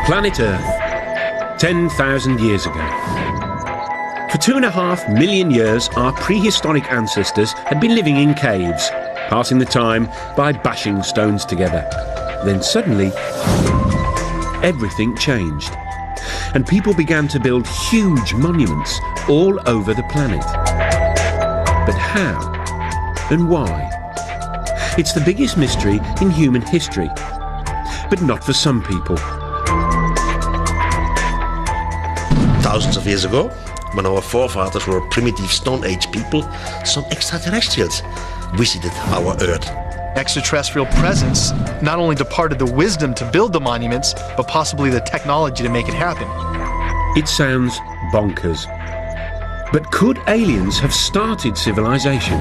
Planet Earth, 10,000 years ago. For 2.5 million years, our prehistoric ancestors had been living in caves, passing the time by bashing stones together. Then suddenly, everything changed, and people began to build huge monuments all over the planet. But how and why? It's the biggest mystery in human history, but not for some people. Thousands of years ago, when our forefathers were primitive Stone Age people, some extraterrestrials visited our Earth. Extraterrestrial presence not only departed the wisdom to build the monuments, but possibly the technology to make it happen. It sounds bonkers. But could aliens have started civilization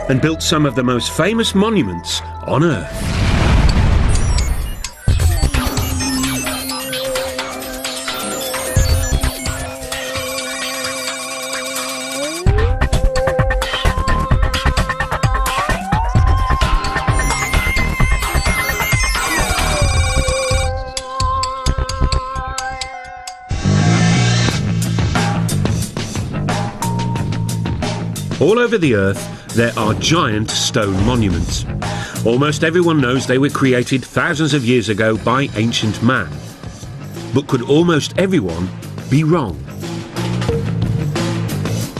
and built some of the most famous monuments on Earth? All over the Earth, there are giant stone monuments. Almost everyone knows they were created thousands of years ago by ancient man. But could almost everyone be wrong?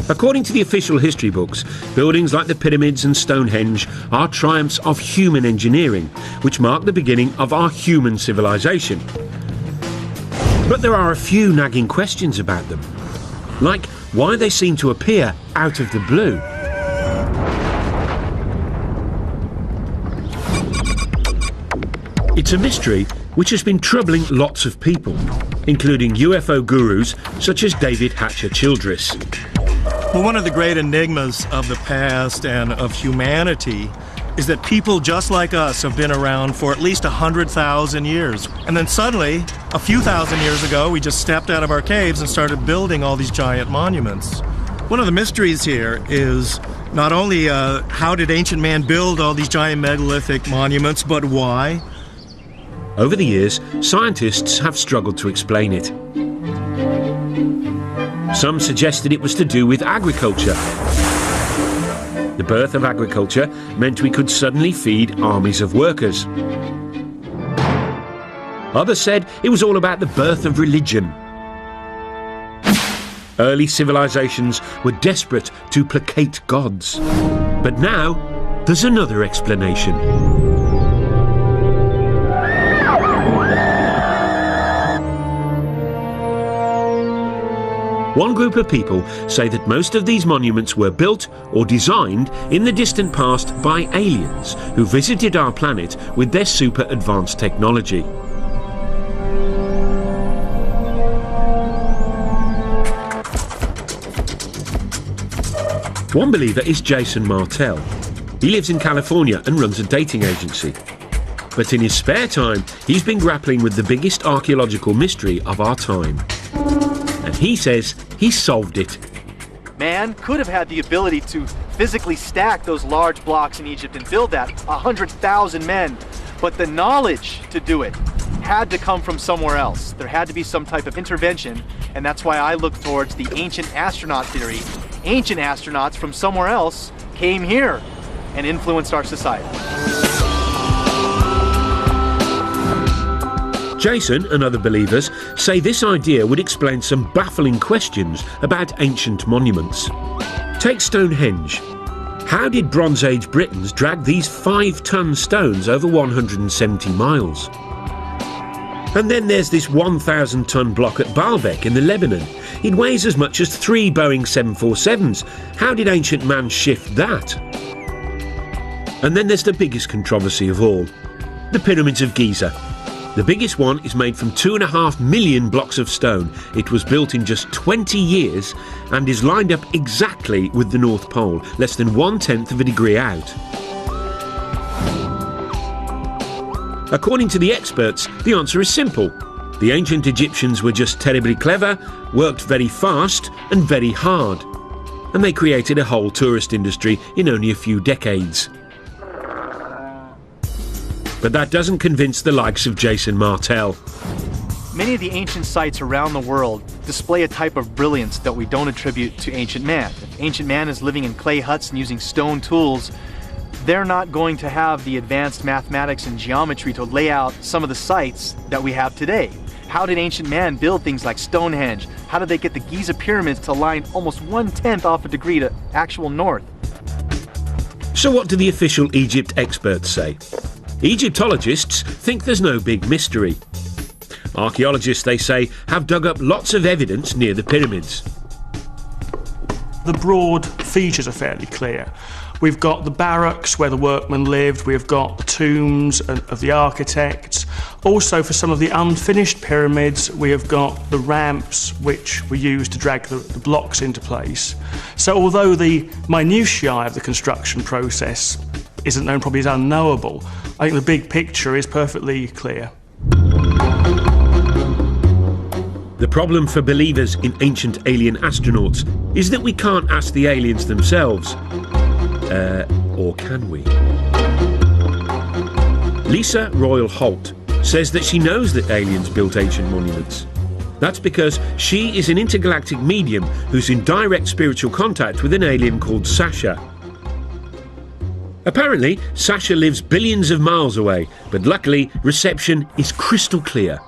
According to the official history books, buildings like the pyramids and Stonehenge are triumphs of human engineering, which mark the beginning of our human civilization. But there are a few nagging questions about them, like why they seem to appear out of the blue. It's a mystery which has been troubling lots of people, including UFO gurus such as David Hatcher Childress. Well, one of the great enigmas of the past and of humanity is that people just like us have been around for at least 100,000 years. And then suddenly, a few thousand years ago, we just stepped out of our caves and started building all these giant monuments. One of the mysteries here is not only how did ancient man build all these giant megalithic monuments, but why? Over the years, scientists have struggled to explain it. Some suggested it was to do with agriculture. The birth of agriculture meant we could suddenly feed armies of workers. Others said it was all about the birth of religion. Early civilizations were desperate to placate gods. But now, there's another explanation. One group of people say that most of these monuments were built or designed in the distant past by aliens who visited our planet with their super advanced technology. One believer is Jason Martell. He lives in California and runs a dating agency. But in his spare time, he's been grappling with the biggest archaeological mystery of our time. And he says he solved it. Man could have had the ability to physically stack those large blocks in Egypt and build that, 100,000 men. But the knowledge to do it had to come from somewhere else. There had to be some type of intervention, and that's why I look towards the ancient astronaut theory. Ancient astronauts from somewhere else came here and influenced our society. Jason and other believers say this idea would explain some baffling questions about ancient monuments. Take Stonehenge. How did Bronze Age Britons drag these 5-ton stones over 170 miles? And then there's this 1,000-ton block at Baalbek in the Lebanon. It weighs as much as 3 Boeing 747s. How did ancient man shift that? And then there's the biggest controversy of all, the Pyramids of Giza. The biggest one is made from 2.5 million blocks of stone. It was built in just 20 years and is lined up exactly with the North Pole, less than 1/10 of a degree out. According to the experts, the answer is simple. The ancient Egyptians were just terribly clever, worked very fast and very hard. And they created a whole tourist industry in only a few decades. But that doesn't convince the likes of Jason Martell. Many of the ancient sites around the world display a type of brilliance that we don't attribute to ancient man. If ancient man is living in clay huts and using stone tools, they're not going to have the advanced mathematics and geometry to lay out some of the sites that we have today. How did ancient man build things like Stonehenge? How did they get the Giza pyramids to line almost 1/10 off a degree to actual north? So what do the official Egypt experts say? Egyptologists think there's no big mystery. Archaeologists, they say, have dug up lots of evidence near the pyramids. The broad features are fairly clear. We've got the barracks where the workmen lived, we've got the tombs of the architects. Also, for some of the unfinished pyramids, we have got the ramps which were used to drag the blocks into place. So although the minutiae of the construction process isn't known, probably is unknowable, I think the big picture is perfectly clear. The problem for believers in ancient alien astronauts is that we can't ask the aliens themselves. Or can we? Lisa Royal Holt says that she knows that aliens built ancient monuments. That's because she is an intergalactic medium who's in direct spiritual contact with an alien called Sasha. Apparently, Sasha lives billions of miles away, but luckily, reception is crystal clear.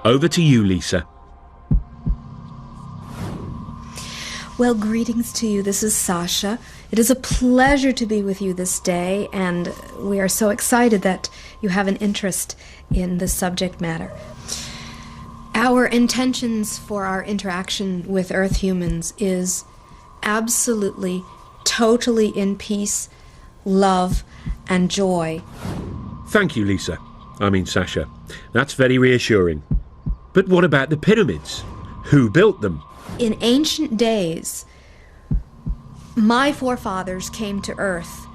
Over to you, Lisa. Well, greetings to you. This is Sasha. It is a pleasure to be with you this day, and we are so excited that you have an interest in this subject matter. Our intentions for our interaction with Earth humans is absolutely, totally in peace, love, and joy. Thank you, Lisa. I mean, Sasha. That's very reassuring. But what about the pyramids? Who built them? In ancient days, my forefathers came to Earth.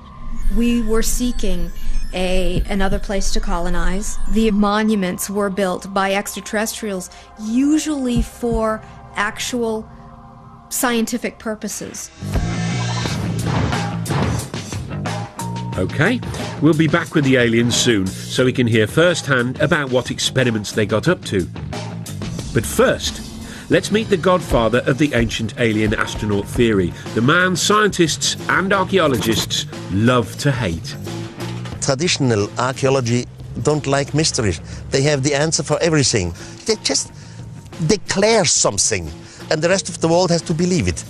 We were seeking another place to colonize. The monuments were built by extraterrestrials, usually for actual scientific purposes. OK, we'll be back with the aliens soon so we can hear firsthand about what experiments they got up to. But first, let's meet the godfather of the ancient alien astronaut theory, the man scientists and archaeologists love to hate. Traditional archaeology don't like mysteries. They have the answer for everything. They just declare something, and the rest of the world has to believe it.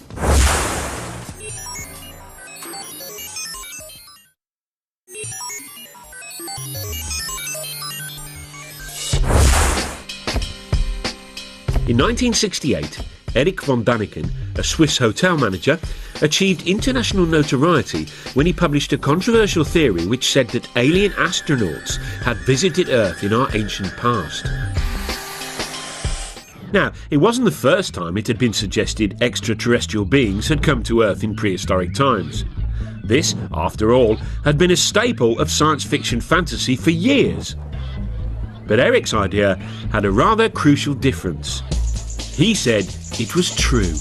In 1968, Erich von Däniken, a Swiss hotel manager, achieved international notoriety when he published a controversial theory which said that alien astronauts had visited Earth in our ancient past. Now, it wasn't the first time it had been suggested extraterrestrial beings had come to Earth in prehistoric times. This, after all, had been a staple of science fiction fantasy for years. But Erich's idea had a rather crucial difference. He said it was true.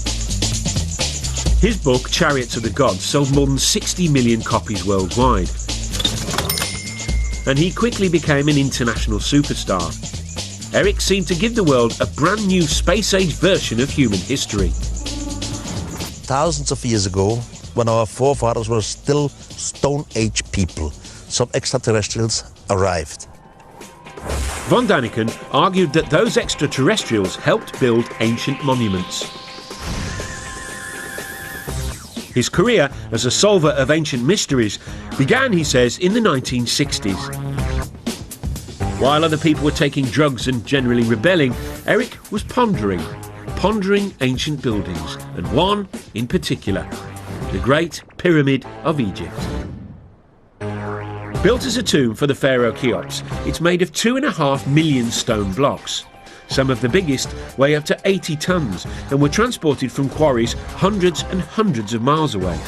His book, Chariots of the Gods, sold more than 60 million copies worldwide. And he quickly became an international superstar. Erich seemed to give the world a brand new space-age version of human history. Thousands of years ago, when our forefathers were still Stone Age people, some extraterrestrials arrived. Von Däniken argued that those extraterrestrials helped build ancient monuments. His career as a solver of ancient mysteries began, he says, in the 1960s. While other people were taking drugs and generally rebelling, Erich was pondering ancient buildings, and one in particular, the Great Pyramid of Egypt. Built as a tomb for the pharaoh Cheops, it's made of 2.5 million stone blocks. Some of the biggest weigh up to 80 tons and were transported from quarries hundreds and hundreds of miles away.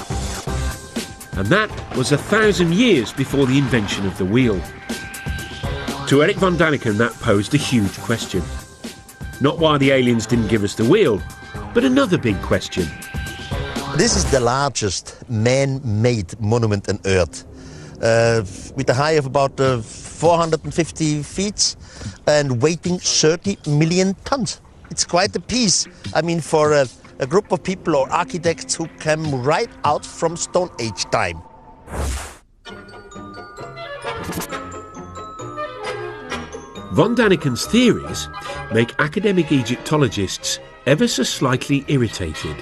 And that was 1,000 years before the invention of the wheel. To Erich von Däniken, that posed a huge question. Not why the aliens didn't give us the wheel, but another big question. This is the largest man-made monument on Earth, with a height of about 450 feet and weighing 30 million tons. It's quite a piece. I mean, for a group of people or architects who came right out from Stone Age time. Von Daniken's theories make academic Egyptologists ever so slightly irritated.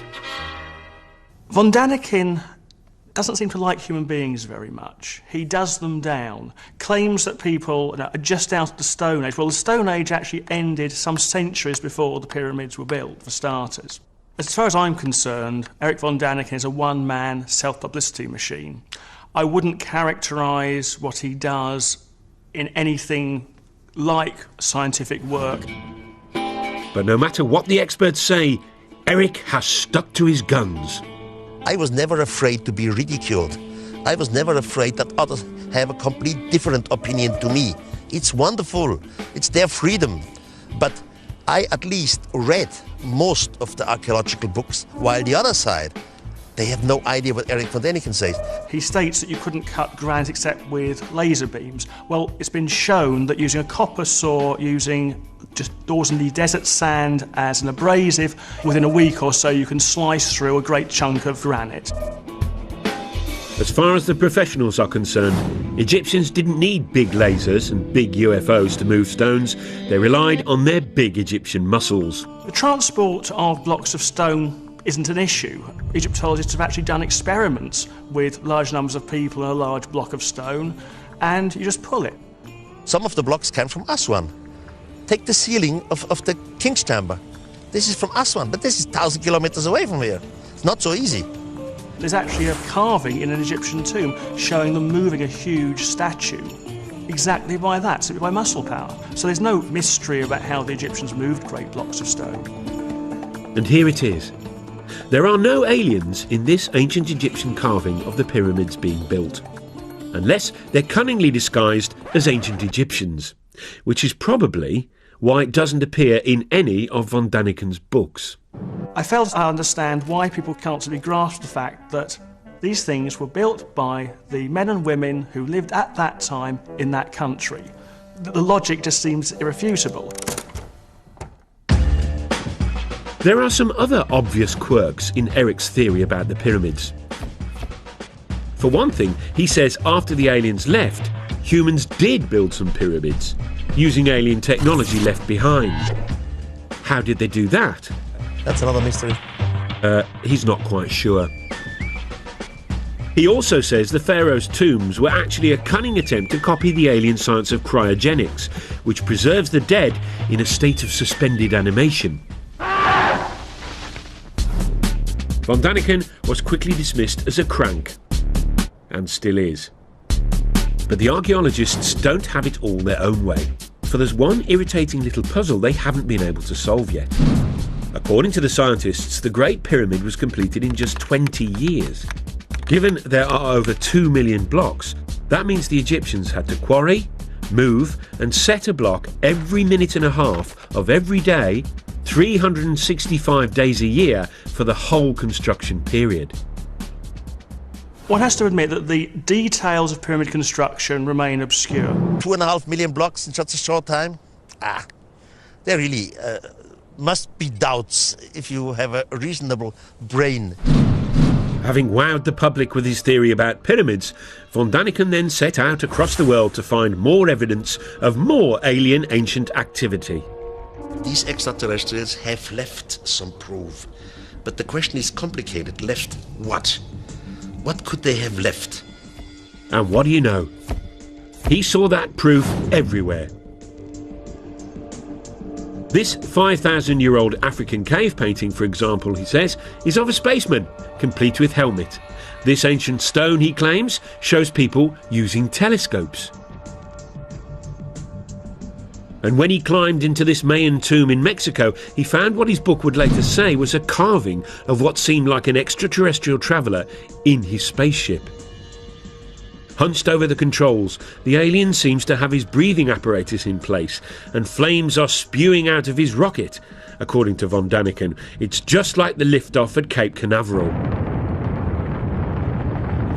Von Daniken doesn't seem to like human beings very much. He does them down, claims that people are just out of the Stone Age. Well, the Stone Age actually ended some centuries before the pyramids were built, for starters. As far as I'm concerned, Eric von Daniken is a one-man self-publicity machine. I wouldn't characterise what he does in anything like scientific work. But no matter what the experts say, Eric has stuck to his guns. I was never afraid to be ridiculed. I was never afraid that others have a complete different opinion to me. It's wonderful. It's their freedom. But I at least read most of the archaeological books, while the other side, they have no idea what Eric von Daniken says. He states that you couldn't cut granite except with laser beams. Well, it's been shown that using a copper saw, using just ordinary desert sand as an abrasive, within a week or so you can slice through a great chunk of granite. As far as the professionals are concerned, Egyptians didn't need big lasers and big UFOs to move stones. They relied on their big Egyptian muscles. The transport of blocks of stone isn't an issue. Egyptologists have actually done experiments with large numbers of people in a large block of stone, and you just pull it. Some of the blocks came from Aswan. Take the ceiling of the King's Chamber. This is from Aswan, but this is 1,000 kilometers away from here. It's not so easy. There's actually a carving in an Egyptian tomb showing them moving a huge statue exactly by that, simply by muscle power. So there's no mystery about how the Egyptians moved great blocks of stone. And here it is. There are no aliens in this ancient Egyptian carving of the pyramids being built, unless they're cunningly disguised as ancient Egyptians, which is probably why it doesn't appear in any of von Daniken's books. I fail to understand why people can't simply grasp the fact that these things were built by the men and women who lived at that time in that country. The logic just seems irrefutable. There are some other obvious quirks in Eric's theory about the pyramids. For one thing, he says after the aliens left, humans did build some pyramids, using alien technology left behind. How did they do that? That's another mystery. He's not quite sure. He also says the pharaoh's tombs were actually a cunning attempt to copy the alien science of cryogenics, which preserves the dead in a state of suspended animation. Von Daniken was quickly dismissed as a crank, and still is. But the archaeologists don't have it all their own way, for there's one irritating little puzzle they haven't been able to solve yet. According to the scientists, the Great Pyramid was completed in just 20 years. Given there are over 2 million blocks, that means the Egyptians had to quarry, move and set a block every minute and a half of every day, 365 days a year for the whole construction period. One has to admit that the details of pyramid construction remain obscure. 2.5 million blocks in such a short time? There really must be doubts if you have a reasonable brain. Having wowed the public with his theory about pyramids, von Daniken then set out across the world to find more evidence of more alien ancient activity. These extraterrestrials have left some proof, but the question is complicated. Left what? What could they have left? And what do you know? He saw that proof everywhere. This 5,000-year-old African cave painting, for example, he says, is of a spaceman, complete with helmet. This ancient stone, he claims, shows people using telescopes. And when he climbed into this Mayan tomb in Mexico, he found what his book would later say was a carving of what seemed like an extraterrestrial traveller in his spaceship. Hunched over the controls, the alien seems to have his breathing apparatus in place, and flames are spewing out of his rocket. According to von Daniken, it's just like the liftoff at Cape Canaveral.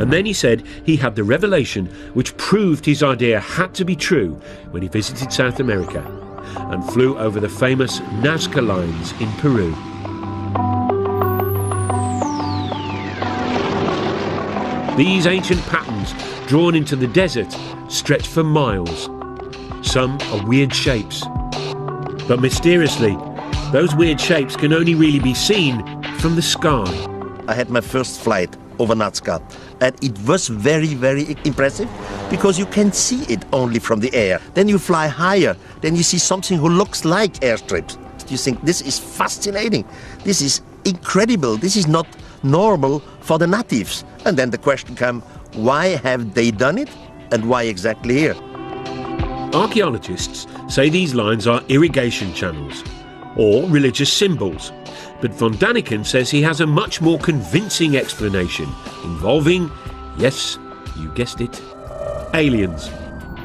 And then he said he had the revelation which proved his idea had to be true when he visited South America and flew over the famous Nazca lines in Peru. These ancient patterns, drawn into the desert, stretch for miles. Some are weird shapes. But mysteriously, those weird shapes can only really be seen from the sky. I had my first flight over Nazca, and it was very, very impressive because you can see it only from the air. Then you fly higher, then you see something who looks like airstrips. You think, this is fascinating, this is incredible, this is not normal for the natives. And then the question comes, why have they done it, and why exactly here? Archaeologists say these lines are irrigation channels or religious symbols, but von Daniken says he has a much more convincing explanation involving, yes, you guessed it, aliens.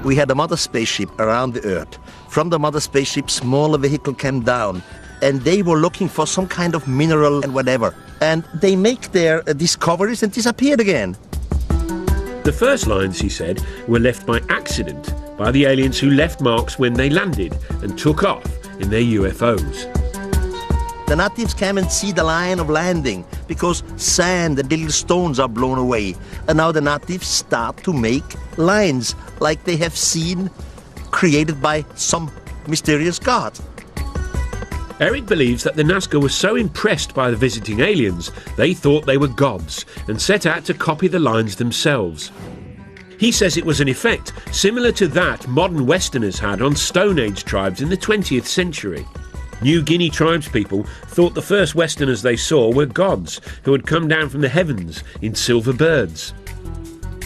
We had a mother spaceship around the Earth. From the mother spaceship, smaller vehicle came down, and they were looking for some kind of mineral and whatever. And they make their discoveries and disappeared again. The first lines, he said, were left by accident by the aliens who left marks when they landed and took off in their UFOs. The natives came and see the line of landing because sand and little stones are blown away. And now the natives start to make lines like they have seen created by some mysterious god. Eric believes that the Nazca were so impressed by the visiting aliens, they thought they were gods and set out to copy the lines themselves. He says it was an effect similar to that modern Westerners had on Stone Age tribes in the 20th century. New Guinea tribespeople thought the first Westerners they saw were gods who had come down from the heavens in silver birds.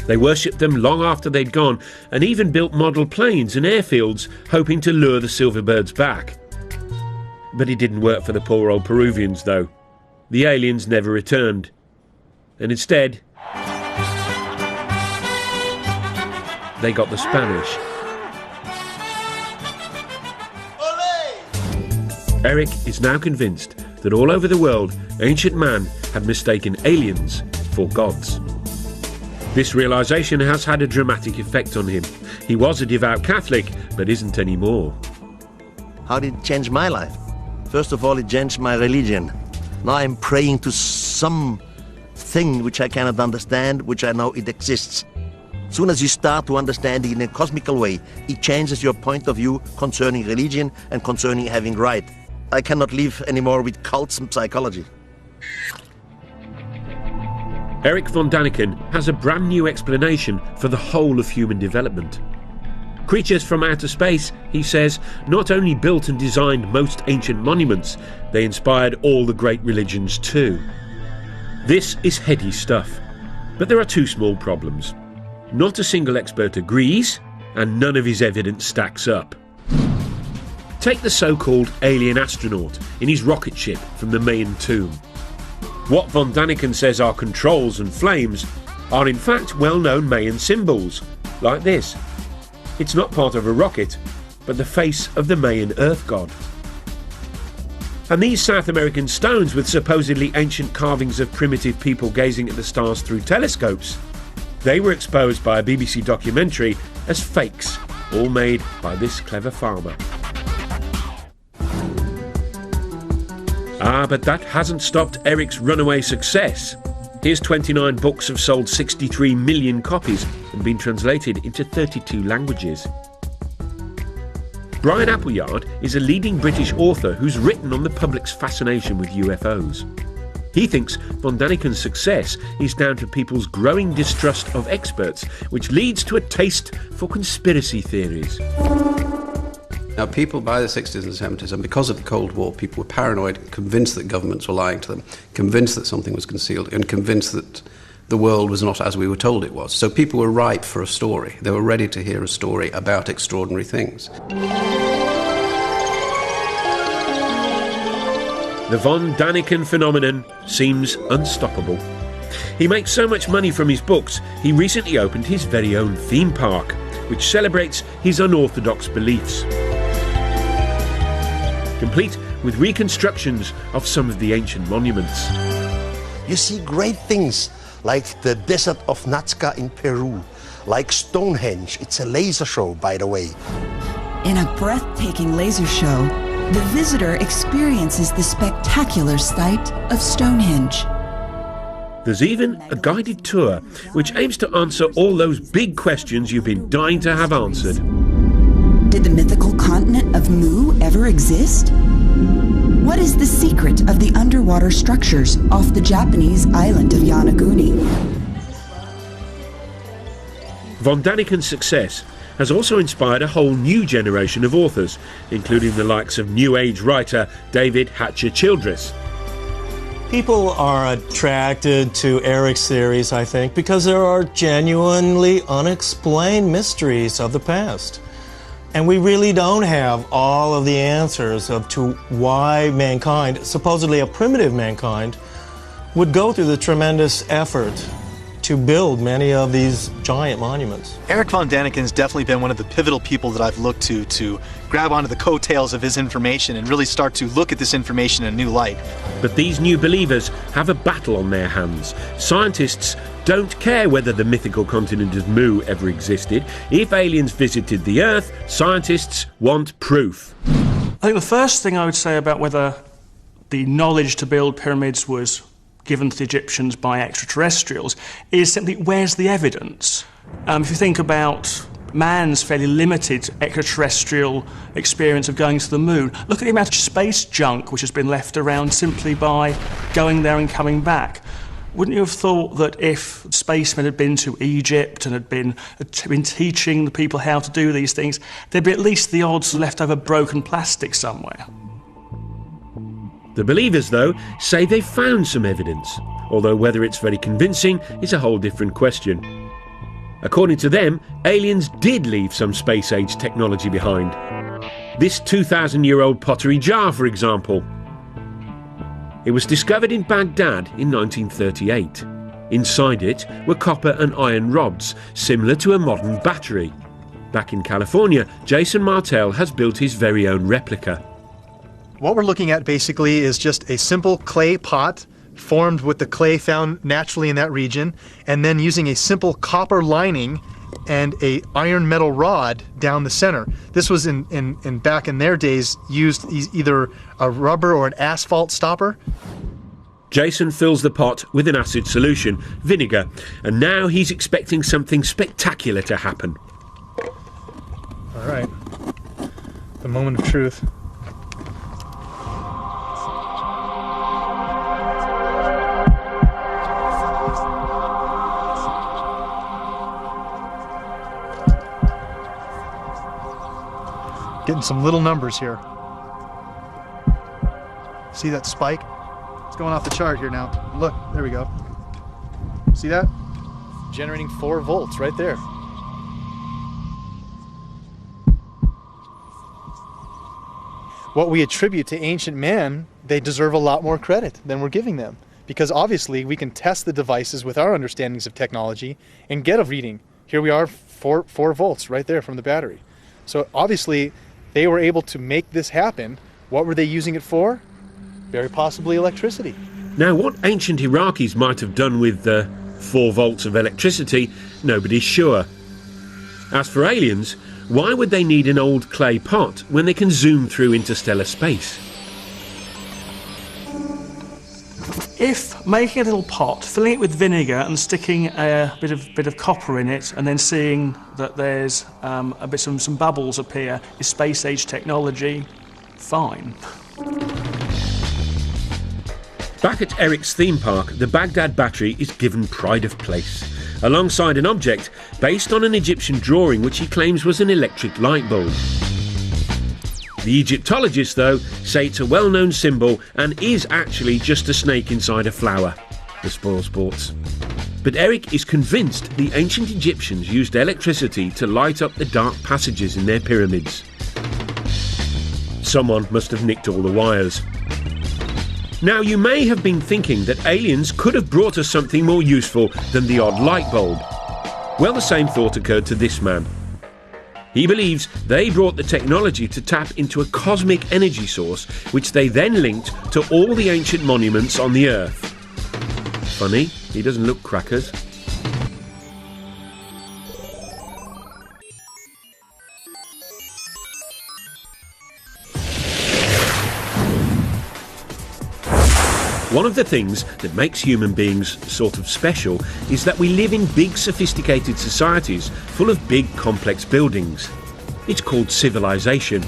They worshipped them long after they'd gone and even built model planes and airfields hoping to lure the silver birds back. But it didn't work for the poor old Peruvians, though. The aliens never returned. And instead, they got the Spanish. Eric is now convinced that all over the world, ancient man had mistaken aliens for gods. This realisation has had a dramatic effect on him. He was a devout Catholic, but isn't anymore. How did it change my life? First of all, it changed my religion. Now I'm praying to some thing which I cannot understand, which I know it exists. As soon as you start to understand it in a cosmical way, it changes your point of view concerning religion and concerning having right. I cannot live anymore with cults and psychology. Eric von Daniken has a brand new explanation for the whole of human development. Creatures from outer space, he says, not only built and designed most ancient monuments, they inspired all the great religions too. This is heady stuff, but there are two small problems. Not a single expert agrees, and none of his evidence stacks up. Take the so-called alien astronaut in his rocket ship from the Mayan tomb. What von Daniken says are controls and flames are in fact well-known Mayan symbols, like this. It's not part of a rocket, but the face of the Mayan earth god. And these South American stones with supposedly ancient carvings of primitive people gazing at the stars through telescopes, they were exposed by a BBC documentary as fakes, all made by this clever farmer. But that hasn't stopped Eric's runaway success. His 29 books have sold 63 million copies and been translated into 32 languages. Brian Appleyard is a leading British author who's written on the public's fascination with UFOs. He thinks von Daniken's success is down to people's growing distrust of experts, which leads to a taste for conspiracy theories. Now, people by the 60s and 70s, and because of the Cold War, people were paranoid, convinced that governments were lying to them, convinced that something was concealed, and convinced that the world was not as we were told it was. So people were ripe for a story. They were ready to hear a story about extraordinary things. The von Daniken phenomenon seems unstoppable. He makes so much money from his books, he recently opened his very own theme park, which celebrates his unorthodox beliefs. Complete with reconstructions of some of the ancient monuments. You see great things like the desert of Nazca in Peru, like Stonehenge. It's a laser show, by the way. In a breathtaking laser show, the visitor experiences the spectacular sight of Stonehenge. There's even a guided tour which aims to answer all those big questions you've been dying to have answered. Did the mythical continent of Mu ever exist? What is the secret of the underwater structures off the Japanese island of Yonaguni? Von Daniken's success has also inspired a whole new generation of authors, including the likes of New Age writer David Hatcher Childress. People are attracted to Eric's theories, I think, because there are genuinely unexplained mysteries of the past. And we really don't have all of the answers to why mankind, supposedly a primitive mankind, would go through the tremendous effort to build many of these giant monuments. Eric von Daniken's definitely been one of the pivotal people that I've looked to grab onto the coattails of his information and really start to look at this information in a new light. But these new believers have a battle on their hands. Scientists don't care whether the mythical continent of Mu ever existed. If aliens visited the Earth, scientists want proof. I think the first thing I would say about whether the knowledge to build pyramids was given to the Egyptians by extraterrestrials is simply, where's the evidence? If you think about man's fairly limited extraterrestrial experience of going to the moon, look at the amount of space junk which has been left around simply by going there and coming back. Wouldn't you have thought that if spacemen had been to Egypt and had been teaching the people how to do these things, there'd be at least the odds of leftover broken plastic somewhere? The believers, though, say they've found some evidence, although whether it's very convincing is a whole different question. According to them, aliens did leave some space-age technology behind. This 2,000-year-old pottery jar, for example. It was discovered in Baghdad in 1938. Inside it were copper and iron rods, similar to a modern battery. Back in California, Jason Martell has built his very own replica. What we're looking at basically is just a simple clay pot formed with the clay found naturally in that region, and then using a simple copper lining and a iron metal rod down the center. This was in back in their days used either a rubber or an asphalt stopper. Jason fills the pot with an acid solution, vinegar, and now he's expecting something spectacular to happen. All right, the moment of truth. Getting some little numbers here. See that spike? It's going off the chart here now. Look, there we go. See that? Generating 4 volts right there. What we attribute to ancient man, they deserve a lot more credit than we're giving them. Because obviously we can test the devices with our understandings of technology and get a reading. Here we are, 4 volts right there from the battery. So obviously they were able to make this happen. What were they using it for? Very possibly electricity. Now, what ancient Iraqis might have done with 4 volts of electricity, nobody's sure. As for aliens, why would they need an old clay pot when they can zoom through interstellar space? If making a little pot, filling it with vinegar and sticking a bit of copper in it, and then seeing that there's some bubbles appear, is space-age technology, fine. Back at Eric's theme park, the Baghdad battery is given pride of place, alongside an object based on an Egyptian drawing which he claims was an electric light bulb. The Egyptologists, though, say it's a well-known symbol and is actually just a snake inside a flower. The spoil sports. But Eric is convinced the ancient Egyptians used electricity to light up the dark passages in their pyramids. Someone must have nicked all the wires. Now, you may have been thinking that aliens could have brought us something more useful than the odd light bulb. Well, the same thought occurred to this man. He believes they brought the technology to tap into a cosmic energy source, which they then linked to all the ancient monuments on the Earth. funny. He doesn't look crackers. One of the things that makes human beings sort of special is that we live in big, sophisticated societies full of big, complex buildings. It's called civilization.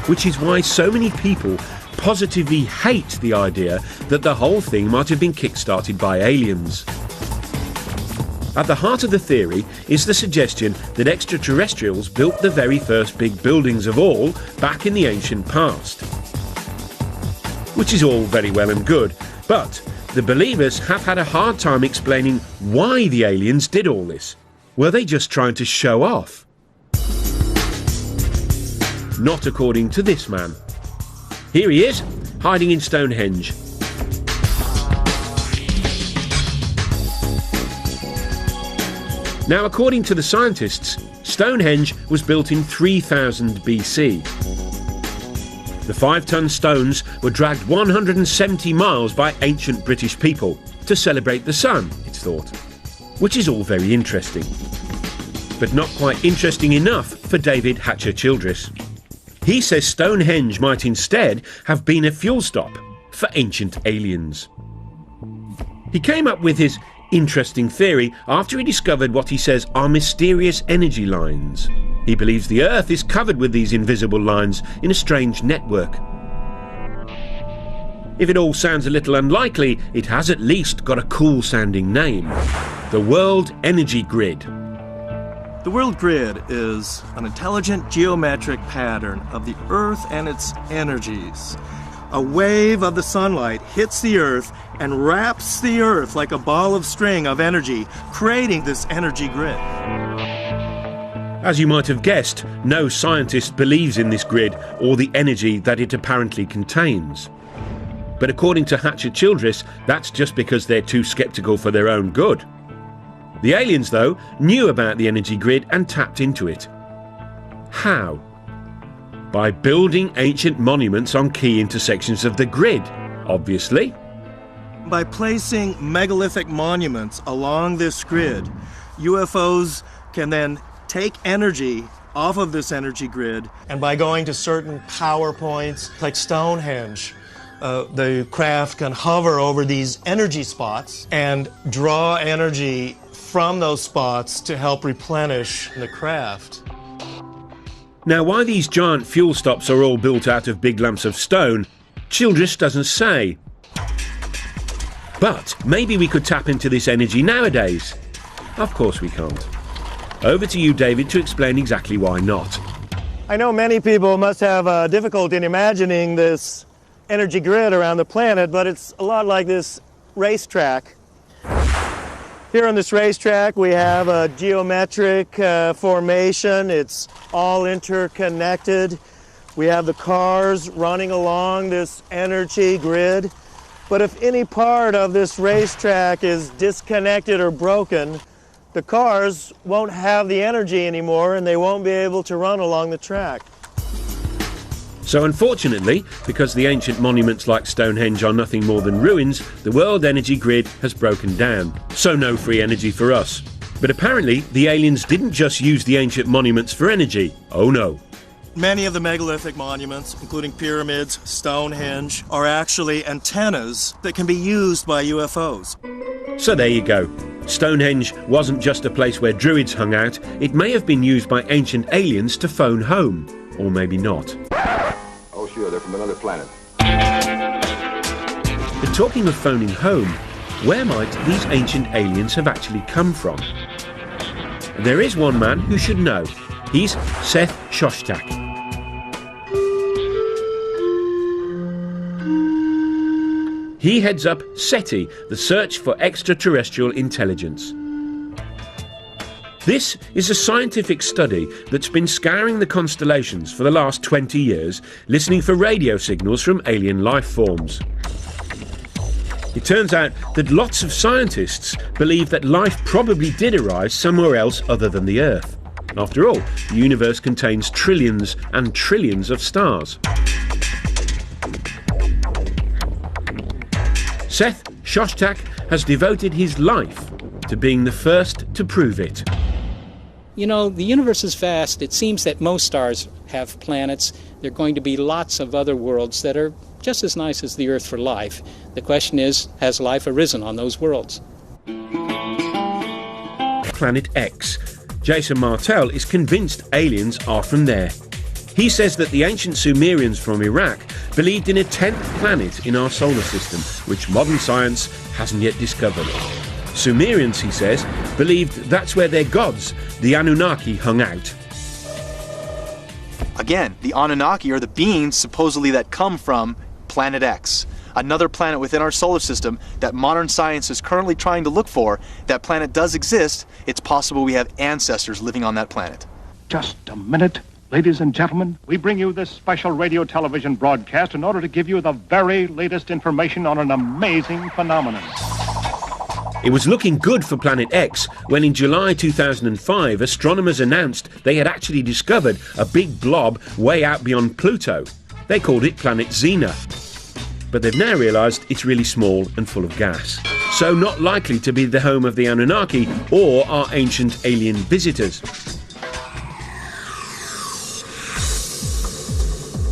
Which is why so many people positively hate the idea that the whole thing might have been kick-started by aliens. At the heart of the theory is the suggestion that extraterrestrials built the very first big buildings of all back in the ancient past. Which is all very well and good, but the believers have had a hard time explaining why the aliens did all this. Were they just trying to show off? Not according to this man. Here he is, hiding in Stonehenge. Now, according to the scientists, Stonehenge was built in 3000 BC. The 5-ton stones were dragged 170 miles by ancient British people to celebrate the sun, it's thought. Which is all very interesting. But not quite interesting enough for David Hatcher-Childress. He says Stonehenge might instead have been a fuel stop for ancient aliens. He came up with his interesting theory after he discovered what he says are mysterious energy lines. He believes the Earth is covered with these invisible lines in a strange network. If it all sounds a little unlikely, it has at least got a cool-sounding name. The World Energy Grid. The world grid is an intelligent geometric pattern of the Earth and its energies. A wave of the sunlight hits the Earth and wraps the Earth like a ball of string of energy, creating this energy grid. As you might have guessed, no scientist believes in this grid or the energy that it apparently contains. But according to Hatcher-Childress, that's just because they're too sceptical for their own good. The aliens, though, knew about the energy grid and tapped into it. How? By building ancient monuments on key intersections of the grid, obviously. By placing megalithic monuments along this grid, UFOs can then take energy off of this energy grid, and by going to certain power points like Stonehenge, the craft can hover over these energy spots and draw energy from those spots to help replenish the craft. Now, why these giant fuel stops are all built out of big lumps of stone, Childress doesn't say. But maybe we could tap into this energy nowadays. Of course we can't. Over to you, David, to explain exactly why not. I know many people must have difficulty in imagining this energy grid around the planet, but it's a lot like this racetrack. Here on this racetrack we have a geometric formation. It's all interconnected. We have the cars running along this energy grid. But if any part of this racetrack is disconnected or broken, the cars won't have the energy anymore and they won't be able to run along the track. So unfortunately, because the ancient monuments like Stonehenge are nothing more than ruins, the world energy grid has broken down. So no free energy for us. But apparently, the aliens didn't just use the ancient monuments for energy. Oh no. Many of the megalithic monuments, including pyramids, Stonehenge, are actually antennas that can be used by UFOs. So there you go. Stonehenge wasn't just a place where druids hung out, it may have been used by ancient aliens to phone home. Or maybe not. Oh sure, they're from another planet. But talking of phoning home, where might these ancient aliens have actually come from? There is one man who should know. He's Seth Shostak. He heads up SETI, the Search for Extraterrestrial Intelligence. This is a scientific study that's been scouring the constellations for the last 20 years, listening for radio signals from alien life forms. It turns out that lots of scientists believe that life probably did arise somewhere else other than the Earth. After all, the universe contains trillions and trillions of stars. Seth Shostak has devoted his life to being the first to prove it. You know, the universe is vast. It seems that most stars have planets. There are going to be lots of other worlds that are just as nice as the Earth for life. The question is, has life arisen on those worlds? Planet X. Jason Martell is convinced aliens are from there. He says that the ancient Sumerians from Iraq believed in a 10th planet in our solar system, which modern science hasn't yet discovered. Sumerians, he says, believed that's where their gods, the Anunnaki, hung out. Again, the Anunnaki are the beings supposedly that come from Planet X, another planet within our solar system that modern science is currently trying to look for. That planet does exist. It's possible we have ancestors living on that planet. Just a minute. Ladies and gentlemen, we bring you this special radio television broadcast in order to give you the very latest information on an amazing phenomenon. It was looking good for Planet X when in July 2005 astronomers announced they had actually discovered a big blob way out beyond Pluto. They called it Planet Xena. But they've now realised it's really small and full of gas, so not likely to be the home of the Anunnaki or our ancient alien visitors.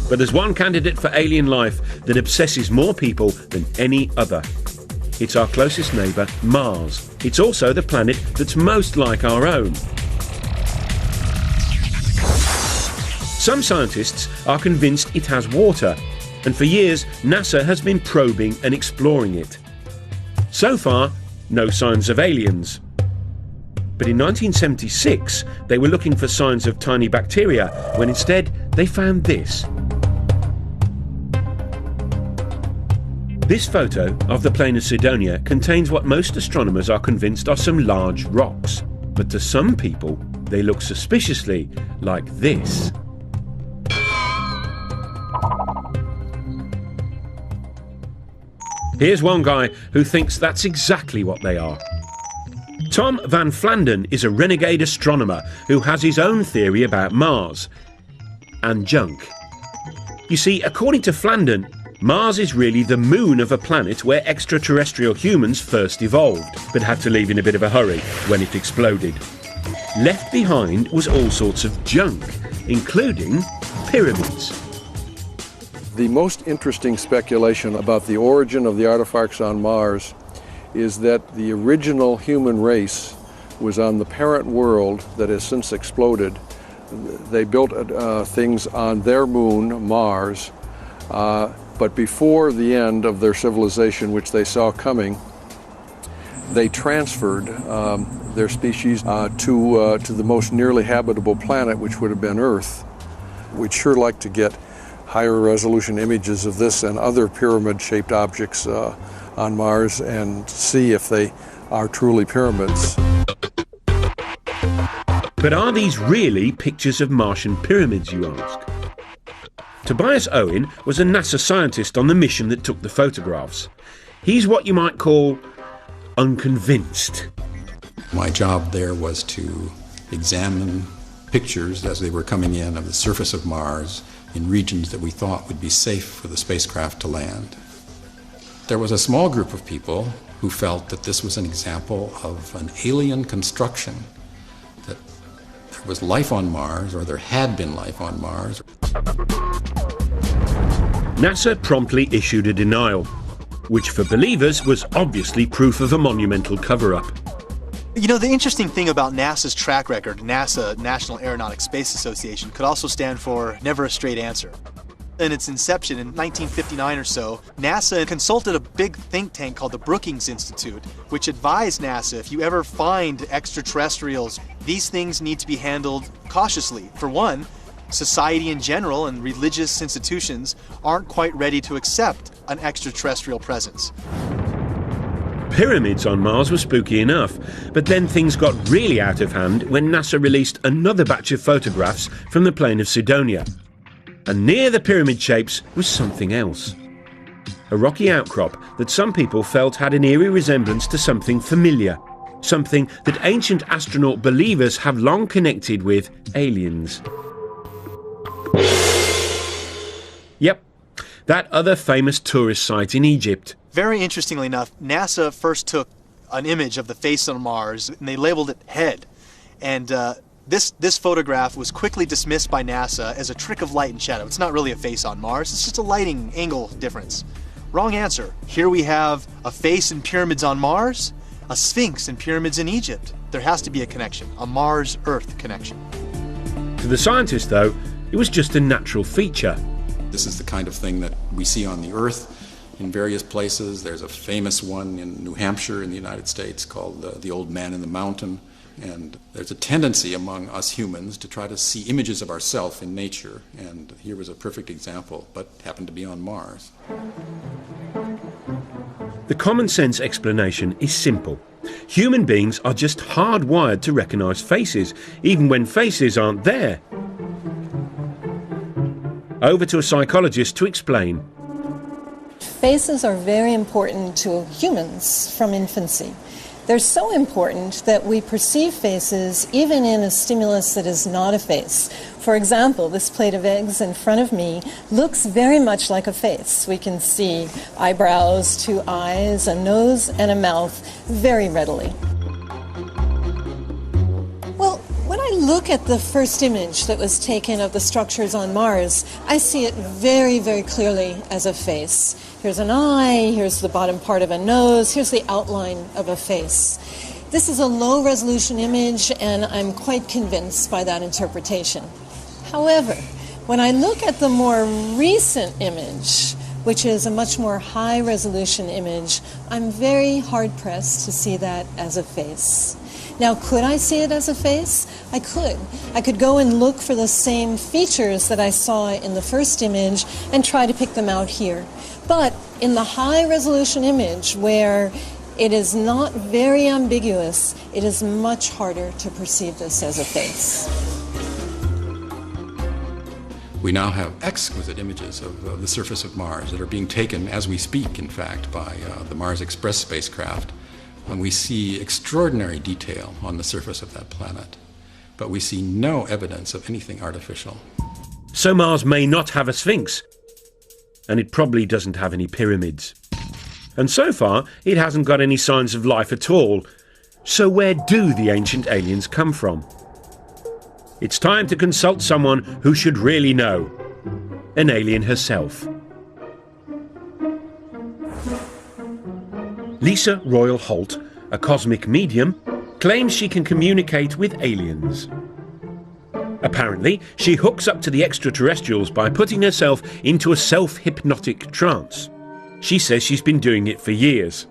But there's one candidate for alien life that obsesses more people than any other. It's our closest neighbour, Mars. It's also the planet that's most like our own. Some scientists are convinced it has water, and for years NASA has been probing and exploring it. So far, no signs of aliens. But in 1976, they were looking for signs of tiny bacteria, when instead they found this. This photo of the plain of Cydonia contains what most astronomers are convinced are some large rocks. But to some people, they look suspiciously like this. Here's one guy who thinks that's exactly what they are. Tom Van Flandern is a renegade astronomer who has his own theory about Mars and junk. You see, according to Flandern, Mars is really the moon of a planet where extraterrestrial humans first evolved, but had to leave in a bit of a hurry when it exploded. Left behind was all sorts of junk, including pyramids. The most interesting speculation about the origin of the artifacts on Mars is that the original human race was on the parent world that has since exploded. They built things on their moon, Mars, but before the end of their civilization, which they saw coming, they transferred their species to the most nearly habitable planet, which would have been Earth. We'd sure like to get higher resolution images of this and other pyramid-shaped objects on Mars and see if they are truly pyramids. But are these really pictures of Martian pyramids, you ask? Tobias Owen was a NASA scientist on the mission that took the photographs. He's what you might call unconvinced. My job there was to examine pictures as they were coming in of the surface of Mars in regions that we thought would be safe for the spacecraft to land. There was a small group of people who felt that this was an example of an alien construction, that there was life on Mars, or there had been life on Mars. NASA promptly issued a denial, which for believers was obviously proof of a monumental cover-up. You know, the interesting thing about NASA's track record, NASA, National Aeronautics Space Association, could also stand for never a straight answer. In its inception in 1959 or so, NASA consulted a big think tank called the Brookings Institute, which advised NASA, if you ever find extraterrestrials, these things need to be handled cautiously. For one, society in general and religious institutions aren't quite ready to accept an extraterrestrial presence. Pyramids on Mars were spooky enough, but then things got really out of hand when NASA released another batch of photographs from the plain of Cydonia. And near the pyramid shapes was something else. A rocky outcrop that some people felt had an eerie resemblance to something familiar, something that ancient astronaut believers have long connected with aliens. Yep, that other famous tourist site in Egypt. Very interestingly enough, NASA first took an image of the face on Mars, and they labeled it head. And this photograph was quickly dismissed by NASA as a trick of light and shadow. It's not really a face on Mars, it's just a lighting angle difference. Wrong answer. Here we have a face in pyramids on Mars, a sphinx in pyramids in Egypt. There has to be a connection, a Mars-Earth connection. To the scientists, though, it was just a natural feature. This is the kind of thing that we see on the Earth in various places. There's a famous one in New Hampshire in the United States called the Old Man in the Mountain. And there's a tendency among us humans to try to see images of ourselves in nature. And here was a perfect example, but happened to be on Mars. The common sense explanation is simple. Human beings are just hardwired to recognise faces, even when faces aren't there. Over to a psychologist to explain. Faces are very important to humans from infancy. They're so important that we perceive faces even in a stimulus that is not a face. For example, this plate of eggs in front of me looks very much like a face. We can see eyebrows, two eyes, a nose, and a mouth very readily. Well, when I look at the first image that was taken of the structures on Mars, I see it very, very clearly as a face. Here's an eye, here's the bottom part of a nose, here's the outline of a face. This is a low-resolution image, and I'm quite convinced by that interpretation. However, when I look at the more recent image, which is a much more high-resolution image, I'm very hard-pressed to see that as a face. Now, could I see it as a face? I could. I could go and look for the same features that I saw in the first image and try to pick them out here. But in the high-resolution image, where it is not very ambiguous, it is much harder to perceive this as a face. We now have exquisite images of the surface of Mars that are being taken as we speak, in fact, by the Mars Express spacecraft. And we see extraordinary detail on the surface of that planet, but we see no evidence of anything artificial. So Mars may not have a sphinx, and it probably doesn't have any pyramids. And so far, it hasn't got any signs of life at all. So where do the ancient aliens come from? It's time to consult someone who should really know. An alien herself. Lisa Royal Holt, a cosmic medium, claims she can communicate with aliens. Apparently, she hooks up to the extraterrestrials by putting herself into a self-hypnotic trance. She says she's been doing it for years.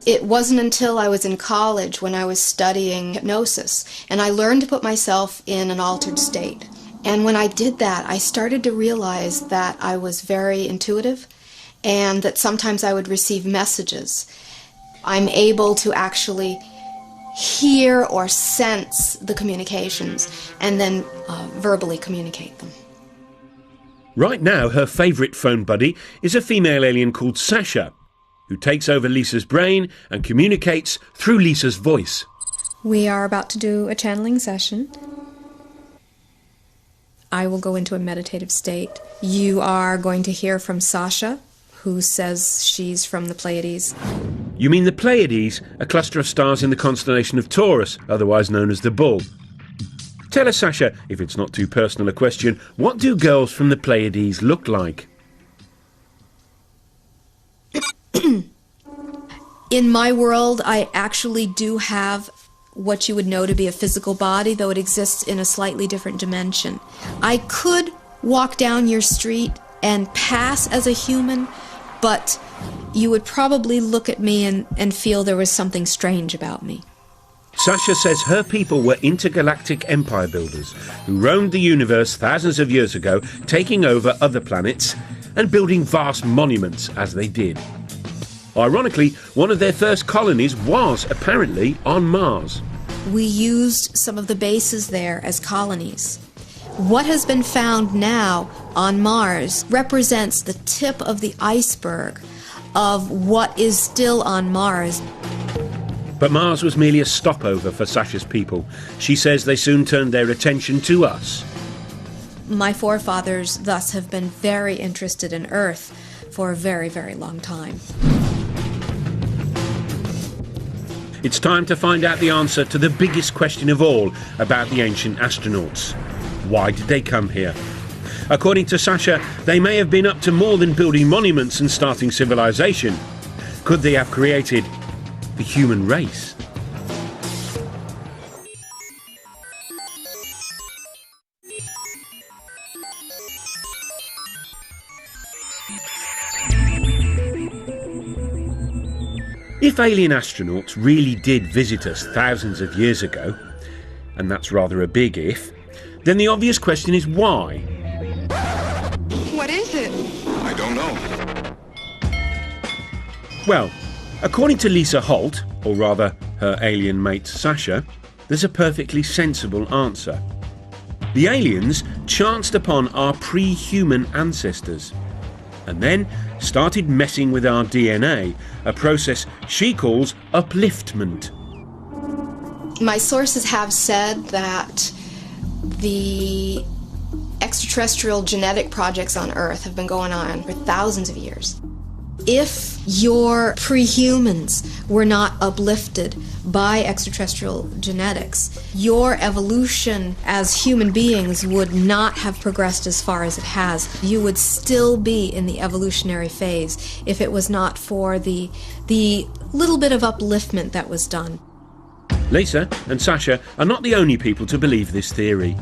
It wasn't until I was in college when I was studying hypnosis, and I learned to put myself in an altered state. And when I did that, I started to realize that I was very intuitive and that sometimes I would receive messages. I'm able to actually hear or sense the communications and then verbally communicate them. Right now, her favourite phone buddy is a female alien called Sasha, who takes over Lisa's brain and communicates through Lisa's voice. We are about to do a channeling session. I will go into a meditative state. You are going to hear from Sasha, who says she's from the Pleiades. You mean the Pleiades, a cluster of stars in the constellation of Taurus, otherwise known as the Bull. Tell us, Sasha, if it's not too personal a question, what do girls from the Pleiades look like? In my world, I actually do have what you would know to be a physical body, though it exists in a slightly different dimension. I could walk down your street and pass as a human, but you would probably look at me and feel there was something strange about me. Sasha says her people were intergalactic empire builders who roamed the universe thousands of years ago, taking over other planets and building vast monuments as they did. Ironically, one of their first colonies was apparently on Mars. We used some of the bases there as colonies. What has been found now on Mars represents the tip of the iceberg of what is still on Mars. But Mars was merely a stopover for Sasha's people. She says they soon turned their attention to us. My forefathers thus have been very interested in Earth for a very, very long time. It's time to find out the answer to the biggest question of all about the ancient astronauts. Why did they come here? According to Sasha, they may have been up to more than building monuments and starting civilization. Could they have created the human race? If alien astronauts really did visit us thousands of years ago, and that's rather a big if, then the obvious question is why? What is it? I don't know. Well, according to Lisa Holt, or rather her alien mate Sasha, there's a perfectly sensible answer. The aliens chanced upon our pre-human ancestors and then started messing with our DNA, a process she calls upliftment. My sources have said that the extraterrestrial genetic projects on Earth have been going on for thousands of years. If your pre-humans were not uplifted by extraterrestrial genetics, your evolution as human beings would not have progressed as far as it has. You would still be in the evolutionary phase if it was not for the little bit of upliftment that was done. Lisa and Sasha are not the only people to believe this theory.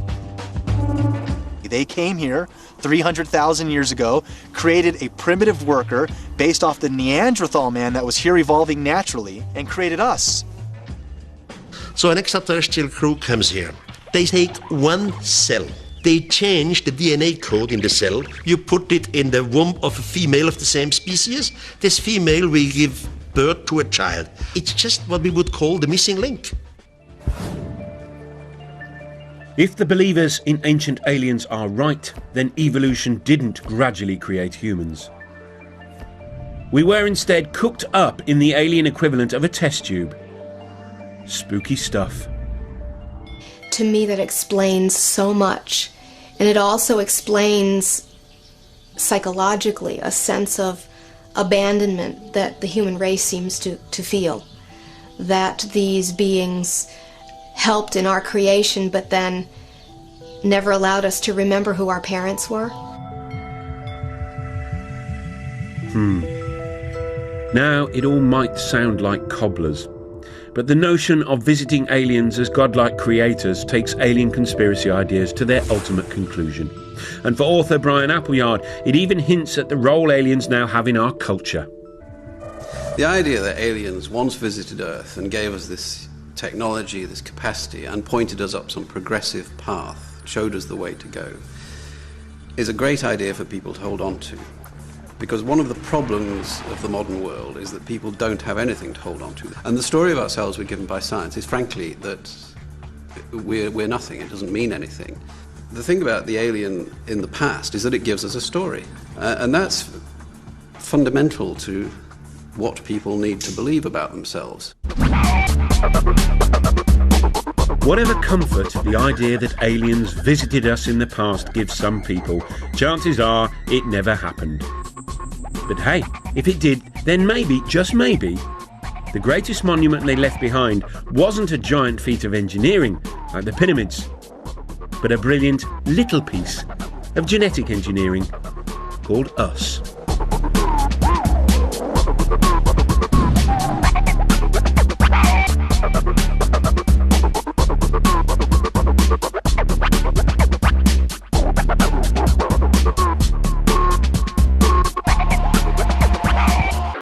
They came here 300,000 years ago, created a primitive worker based off the Neanderthal man that was here evolving naturally, and created us. So an extraterrestrial crew comes here. They take one cell. They change the DNA code in the cell. You put it in the womb of a female of the same species. This female will give birth to a child. It's just what we would call the missing link. If the believers in ancient aliens are right, then evolution didn't gradually create humans. We were instead cooked up in the alien equivalent of a test tube. Spooky stuff. To me, that explains so much. And it also explains psychologically a sense of abandonment that the human race seems to feel. That these beings helped in our creation, but then never allowed us to remember who our parents were. Now, it all might sound like cobblers, but the notion of visiting aliens as godlike creators takes alien conspiracy ideas to their ultimate conclusion. And for author Brian Appleyard, it even hints at the role aliens now have in our culture. The idea that aliens once visited Earth and gave us this technology, this capacity, and pointed us up some progressive path, showed us the way to go, is a great idea for people to hold on to. Because one of the problems of the modern world is that people don't have anything to hold on to. And the story of ourselves we're given by science is frankly that we're nothing, it doesn't mean anything. The thing about the alien in the past is that it gives us a story. And that's fundamental to what people need to believe about themselves. Whatever comfort the idea that aliens visited us in the past gives some people, chances are it never happened. But hey, if it did, then maybe, just maybe, the greatest monument they left behind wasn't a giant feat of engineering like the pyramids, but a brilliant little piece of genetic engineering called us.